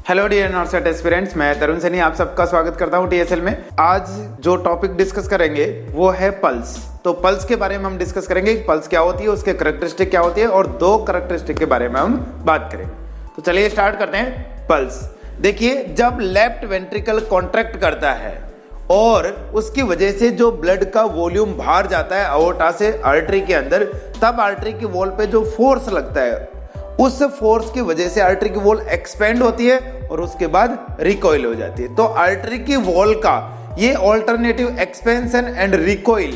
Hello dear नॉर्सेट aspirants, मैं तरुण सैनी आप सबका स्वागत करता हूं टीएसएल में। आज जो टॉपिक डिस्कस करेंगे वो है पल्स। तो पल्स के बारे में हम डिस्कस करेंगे, पल्स क्या होती है, उसके कैरेक्टरिस्टिक क्या होती है और दो कैरेक्टरिस्टिक के बारे में हम बात करेंगे। तो चलिए स्टार्ट करते हैं। पल्स देखिए, जब लेफ्ट वेंट्रिकल कॉन्ट्रैक्ट करता है और उसकी वजह से जो ब्लड का वॉल्यूम बाहर जाता है अओर्टा से आर्टरी के अंदर, तब आर्टरी की वॉल पे जो फोर्स लगता है उस फोर्स की वजह से आर्टरी की वॉल एक्सपेंड होती है और उसके बाद रिकॉइल हो जाती है। तो आर्टरी की वॉल का ये ऑल्टरनेटिव एक्सपेंशन एंड रिकॉइल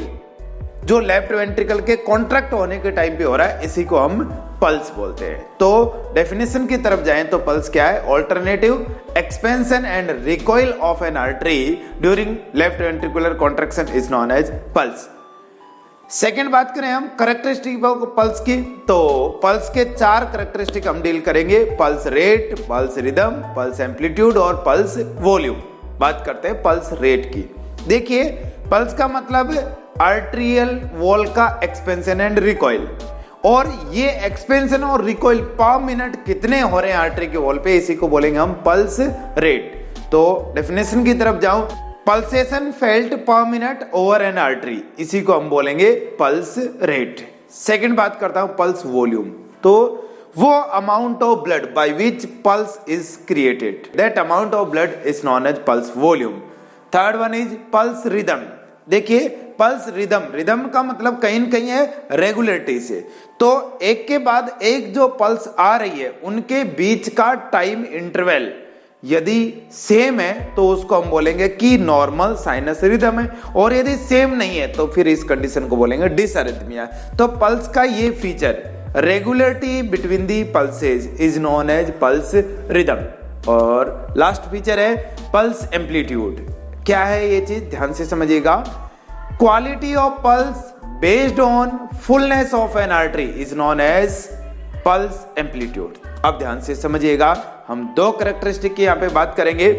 जो लेफ्ट वेंट्रिकल के कॉन्ट्रैक्ट होने के टाइम पे हो रहा है, इसी को हम पल्स बोलते हैं। तो डेफिनेशन की तरफ जाएं तो पल्स क्या है? Alternative expansion and recoil of an artery during left ventricular contraction is known as pulse. Second बात करें हम कैरेक्टरिस्टिक पल्स की, तो पल्स के चार कैरेक्टरिस्टिक हम डील करेंगे: pulse rate, pulse rhythm, pulse amplitude और पल्स वॉल्यूम। बात करते हैं पल्स रेट की। देखिए, पल्स का मतलब आर्टरियल वॉल का एक्सपेंशन एंड रिकॉइल, और ये एक्सपेंशन और रिकॉइल पर मिनट कितने हो रहे हैं आर्टरी के वॉल पे, इसी को बोलेंगे हम पल्स रेट। तो डेफिनेशन की तरफ जाऊं, पल्सेशन फेल्ट पर मिनट ओवर एन आर्टरी, इसी को हम बोलेंगे पल्स रेट। सेकंड बात करता हूं पल्स वॉल्यूम, तो वो amount of blood by which pulse is created, that amount of blood is known as pulse volume. Third one is pulse rhythm. देखिए, पल्स रिदम, रिदम का मतलब कहीं न कहीं है रेगुलरिटी से, तो एक के बाद एक जो पल्स आ रही है उनके बीच का टाइम इंटरवल यदि सेम है तो उसको हम बोलेंगे कि नॉर्मल साइनस रिदम है, और यदि सेम नहीं है तो फिर इस कंडीशन को बोलेंगे डिसअरिथमिया। तो पल्स का ये feature, regularity between the pulses, is known as pulse rhythm. और लास्ट फीचर है पल्स एम्पलीट्यूड। क्या है ये चीज, ध्यान से समझिएगा। Quality of pulse based on fullness of an artery is known as pulse amplitude. अब ध्यान से समझिएगा, हम दो कैरेक्टरिस्टिक की यहां पे बात करेंगे।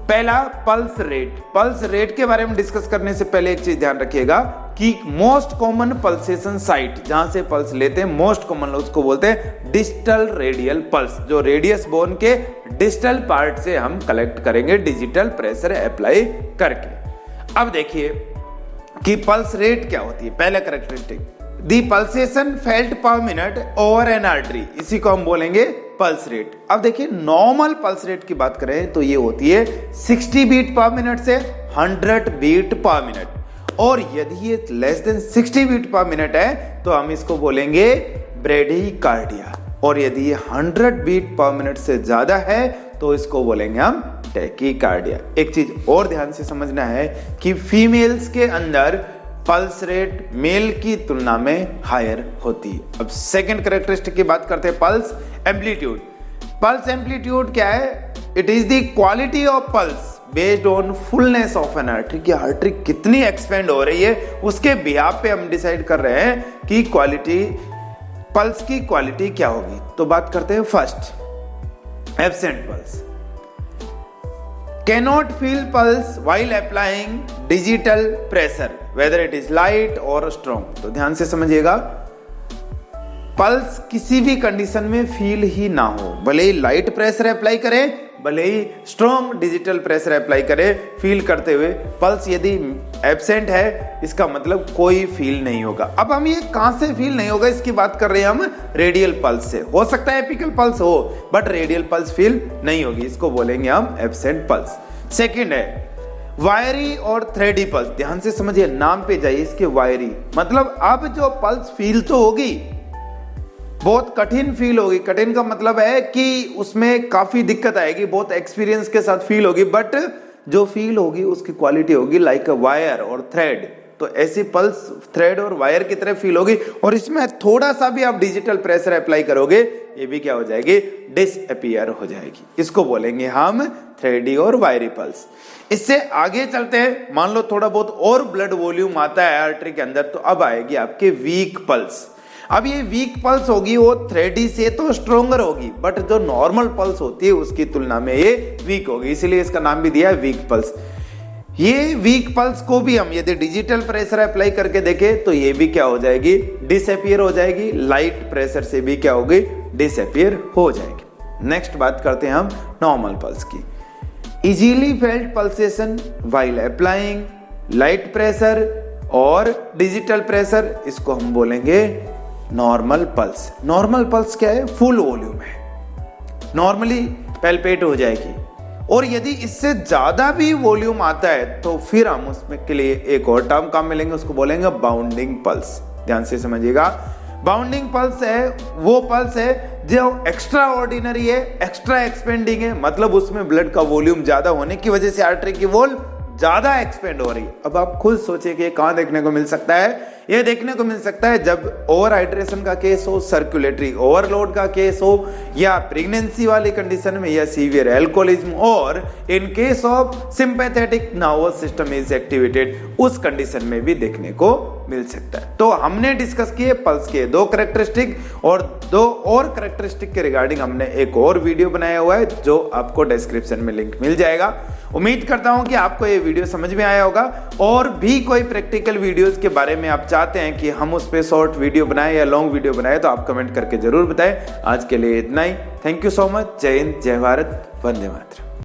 पहला पल्स रेट। पल्स रेट के बारे में डिस्कस करने से पहले एक चीज ध्यान रखिएगा कि मोस्ट कॉमन पल्सेशन साइट जहां से पल्स लेते हैं, मोस्ट कॉमन उसको बोलते हैं डिस्टल रेडियल पल्स, जो रेडियस बोन के डिस्टल पार्ट से हम कलेक्ट करेंगे डिजिटल प्रेशर अप्लाई करके। अब देखिए कि पल्स रेट क्या होती है। पहला कैरेक्टरिस्टिक, दी पल्सेशन फेल्ट पर मिनट ओवर एन आर्टरी, इसी को हम बोलेंगे पल्स रेट। अब देखिए, नॉर्मल पल्स रेट की बात करें तो ये होती है 60 बीट पर मिनट से 100 बीट पर मिनट, और यदि ये less than 60 beat per minute है तो हम इसको बोलेंगे ब्रेडीकार्डिया, और यदि ये 100 बीट पर मिनट से ज्यादा है तो इसको बोलेंगे हम टैकीकार्डिया। एक चीज और ध्यान से समझना है कि फीमेल्स के अंदर पल्स रेट मेल की तुलना में हायर होती है। अब सेकंड कैरेक्टरिस्टिक की बात करते हैं पल्स एम्पलीट्यूड। पल्स एम्पलीट्यूड क्या है? It is the quality of pulse based on fullness of an artery, की आर्टरी कितनी एक्सपेंड हो रही है उसके बिहाफ पे हम डिसाइड कर रहे हैं कि क्वालिटी, पल्स की क्वालिटी क्या होगी। तो बात करते हैं first, absent pulse. cannot feel pulse while applying digital pressure whether it is light or strong। तो ध्यान से समझिएगा, पल्स किसी भी कंडीशन में फील ही ना हो, भले ही लाइट प्रेशर अप्लाई करें, भले ही स्ट्रॉन्ग डिजिटल प्रेशर अप्लाई करें, फील करते हुए पल्स यदि एब्सेंट है इसका मतलब कोई फील नहीं होगा। अब हम ये कहां से फील नहीं होगा इसकी बात कर रहे हैं हम रेडियल पल्स से। हो सकता है एपिकल पल्स हो बट रेडियल पल्स फील नहीं होगी, इसको बोलेंगे हम एब्सेंट पल्स। सेकेंड है वायरी और थ्रेडी पल्स। ध्यान से समझिए, नाम पे जाइए इसके, वायरी मतलब अब जो पल्स फील तो होगी, बहुत कठिन फील होगी। कठिन का मतलब है कि उसमें काफी दिक्कत आएगी, बहुत एक्सपीरियंस के साथ फील होगी, बट जो फील होगी उसकी क्वालिटी होगी लाइक अ वायर और थ्रेड। तो ऐसी पल्स थ्रेड और वायर की तरह फील होगी, और इसमें थोड़ा सा भी आप डिजिटल प्रेशर अप्लाई करोगे ये भी क्या हो जाएगी, डिसअपीयर हो जाएगी। इसको बोलेंगे हम थ्रेडी और वायरी पल्स। इससे आगे चलते हैं, मान लो थोड़ा बहुत और ब्लड वॉल्यूम आता है आर्टरी के अंदर, तो अब आएगी आपके वीक पल्स। अब ये वीक पल्स होगी वो थ्रेडी से तो स्ट्रोंगर होगी, बट जो नॉर्मल पल्स होती है उसकी तुलना में ये वीक होगी, इसीलिए इसका नाम भी दिया है वीक पल्स। ये वीक पल्स को भी हम यदि डिजिटल प्रेशर अप्लाई करके देखें तो ये भी क्या हो जाएगी, डिसअपीयर हो जाएगी, लाइट प्रेशर से भी क्या होगी, डिसअपीयर हो जाएगी। नेक्स्ट बात करते हैं हम नॉर्मल पल्स की। Easily felt pulsation while applying light pressure और डिजिटल प्रेशर, इसको हम बोलेंगे नॉर्मल पल्स। नॉर्मल पल्स क्या है? फुल वॉल्यूम है, नॉर्मली पैल्पेट हो जाएगी। और यदि इससे ज्यादा भी वॉल्यूम आता है तो फिर हम उसमें के लिए एक और टर्म काम मिलेंगे, उसको बोलेंगे बाउंडिंग पल्स। ध्यान से समझिएगा, बाउंडिंग पल्स है वो पल्स है जो एक्स्ट्रा ऑर्डिनरी है, एक्स्ट्रा एक्सपेंडिंग है, मतलब उसमें ब्लड का वॉल्यूम ज्यादा होने की वजह से आर्टरी की वॉल ज्यादा एक्सपेंड हो रही है। अब आप खुद सोचिए कि कहां देखने को मिल सकता है? ये देखने को मिल सकता है जब ओवर हाइड्रेशन का केस हो, सर्कुलेटरी ओवरलोड का केस हो, या प्रेगनेंसी वाली कंडीशन में, या सीवियर एल्कोहलिज्म, और in case of sympathetic nervous system is activated, उस कंडीशन में भी देखने को मिल सकता है। तो हमने डिस्कस किए पल्स के दो कैरेक्टरिस्टिक, और दो और कैरेक्टरिस्टिक के रिगार्डिंग हमने एक और वीडियो बनाया हुआ है जो आपको डिस्क्रिप्शन में लिंक मिल जाएगा। उम्मीद करता हूं कि आपको ये वीडियो समझ में आया होगा। और भी कोई प्रैक्टिकल वीडियोस के बारे में आप चाहते हैं कि हम उस पे शॉर्ट वीडियो बनाएं या लॉन्ग वीडियो बनाएं तो आप कमेंट करके जरूर बताएं। आज के लिए इतना ही। Thank you so much. जय हिंद, जय भारत, वंदे मातरम।